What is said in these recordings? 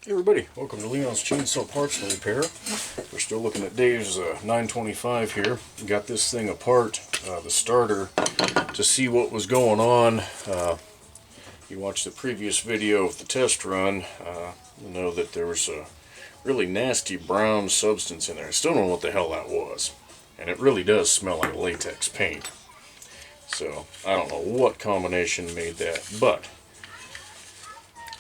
Hey everybody, welcome to Leon's Chainsaw Parts and Repair. We're still looking at Dave's 925 here. We got this thing apart, the starter, to see what was going on. You watched the previous video of the test run, you'll know that there was a really nasty brown substance in there. I still don't know what the hell that was. And it really does smell like latex paint. So, I don't know what combination made that, but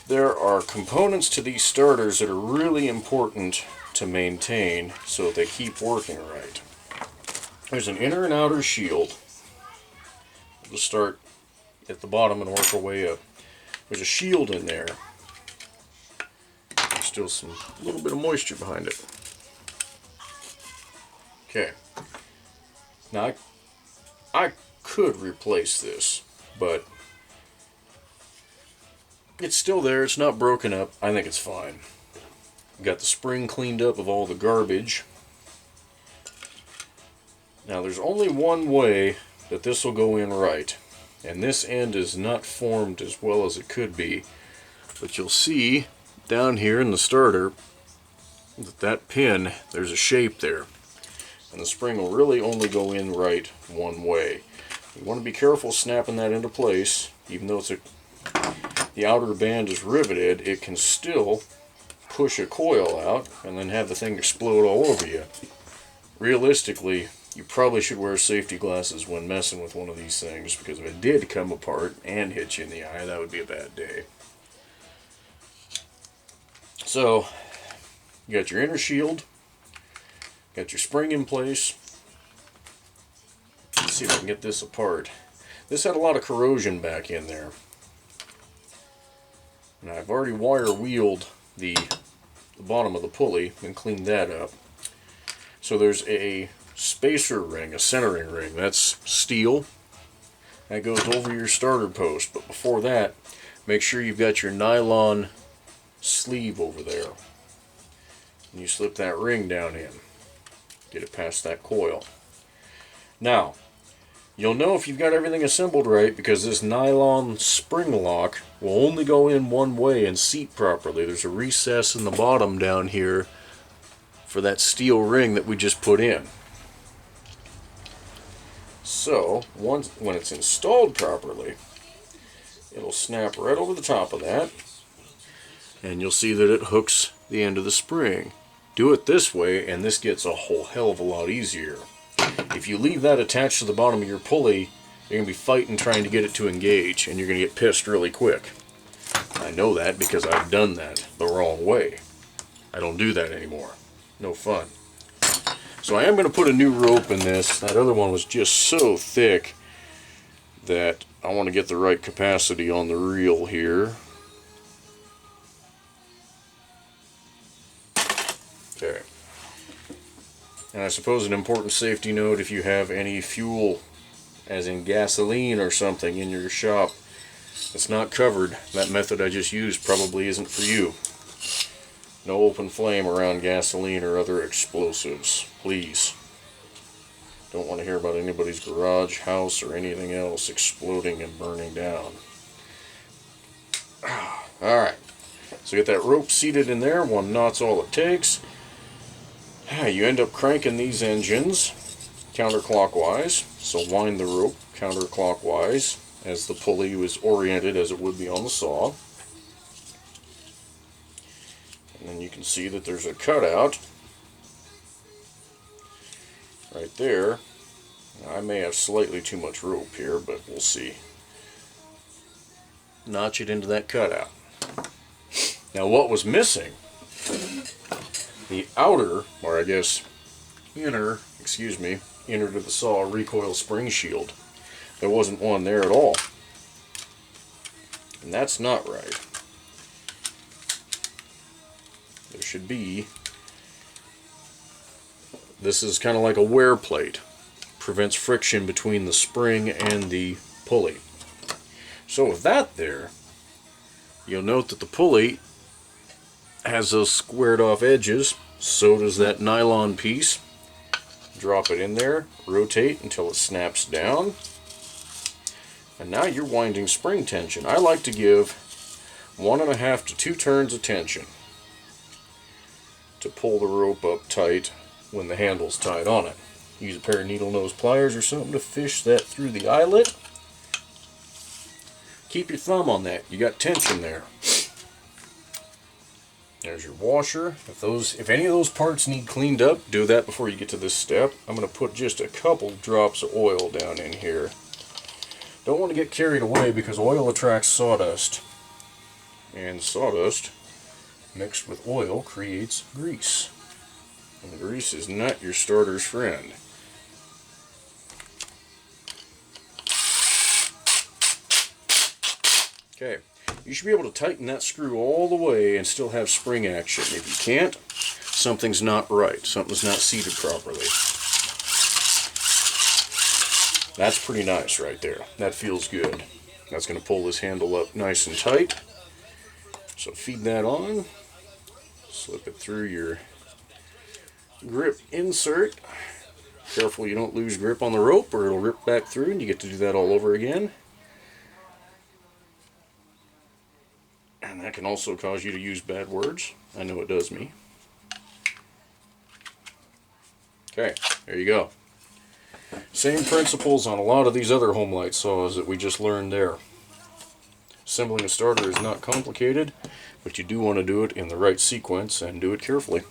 there are components to these starters that are really important to maintain so they keep working right. There's an inner and outer shield. We'll just start at the bottom and work our way up. There's a shield in there. There's still a little bit of moisture behind it. Okay. Now I could replace this, but it's still there. It's not broken up. I think it's fine. Got the spring cleaned up of all the garbage. Now there's only one way that this will go in right, and this end is not formed as well as it could be, but you'll see down here in the starter that pin, there's a shape there, and the spring will really only go in right one way. You want to be careful snapping that into place. Even though the outer band is riveted, it can still push a coil out and then have the thing explode all over you. Realistically, you probably should wear safety glasses when messing with one of these things, because if it did come apart and hit you in the eye, that would be a bad day. So, you got your inner shield, got your spring in place. Let's see if I can get this apart. This had a lot of corrosion back in there. And I've already wire wheeled the bottom of the pulley and cleaned that up. So there's a spacer ring, a centering ring. That's steel. That goes over your starter post. But before that, make sure you've got your nylon sleeve over there. And you slip that ring down in. Get it past that coil. Now, you'll know if you've got everything assembled right because this nylon spring lock will only go in one way and seat properly. There's a recess in the bottom down here for that steel ring that we just put in. So, when it's installed properly, it'll snap right over the top of that, and you'll see that it hooks the end of the spring. Do it this way and this gets a whole hell of a lot easier. If you leave that attached to the bottom of your pulley, you're going to be fighting trying to get it to engage, and you're going to get pissed really quick. I know that because I've done that the wrong way. I don't do that anymore. No fun. So I am going to put a new rope in this. That other one was just so thick that I want to get the right capacity on the reel here. Okay. And I suppose an important safety note, if you have any fuel, as in gasoline or something, in your shop that's not covered, that method I just used probably isn't for you. No open flame around gasoline or other explosives, please. Don't want to hear about anybody's garage, house, or anything else exploding and burning down. Alright, so get that rope seated in there. One knot's all it takes. You end up cranking these engines counterclockwise, so wind the rope counterclockwise as the pulley is oriented as it would be on the saw. And then you can see that there's a cutout right there. Now, I may have slightly too much rope here, but we'll see. Notch it into that cutout. Now what was missing? The outer, or I guess inner to the saw recoil spring shield. There wasn't one there at all. And that's not right. There should be. This is kind of like a wear plate. Prevents friction between the spring and the pulley. So with that there, you'll note that the pulley has those squared off edges. So does that nylon piece. Drop it in there, rotate until it snaps down, and now you're winding spring tension. I like to give 1.5 to 2 turns of tension. to pull the rope up tight when the handle's tied on it. Use a pair of needle nose pliers or something to fish that through the eyelet. Keep your thumb on that. You got tension there. There's your washer. If any of those parts need cleaned up, do that before you get to this step. I'm going to put just a couple drops of oil down in here. Don't want to get carried away because oil attracts sawdust. And sawdust mixed with oil creates grease. And grease is not your starter's friend. Okay. You should be able to tighten that screw all the way and still have spring action. If you can't, something's not right. Something's not seated properly. That's pretty nice right there. That feels good. That's going to pull this handle up nice and tight. So feed that on. Slip it through your grip insert. Careful you don't lose grip on the rope or it'll rip back through and you get to do that all over again. And that can also cause you to use bad words. I know it does me. Okay, there you go. Same principles on a lot of these other Homelite saws that we just learned there. Assembling a starter is not complicated, but you do want to do it in the right sequence and do it carefully.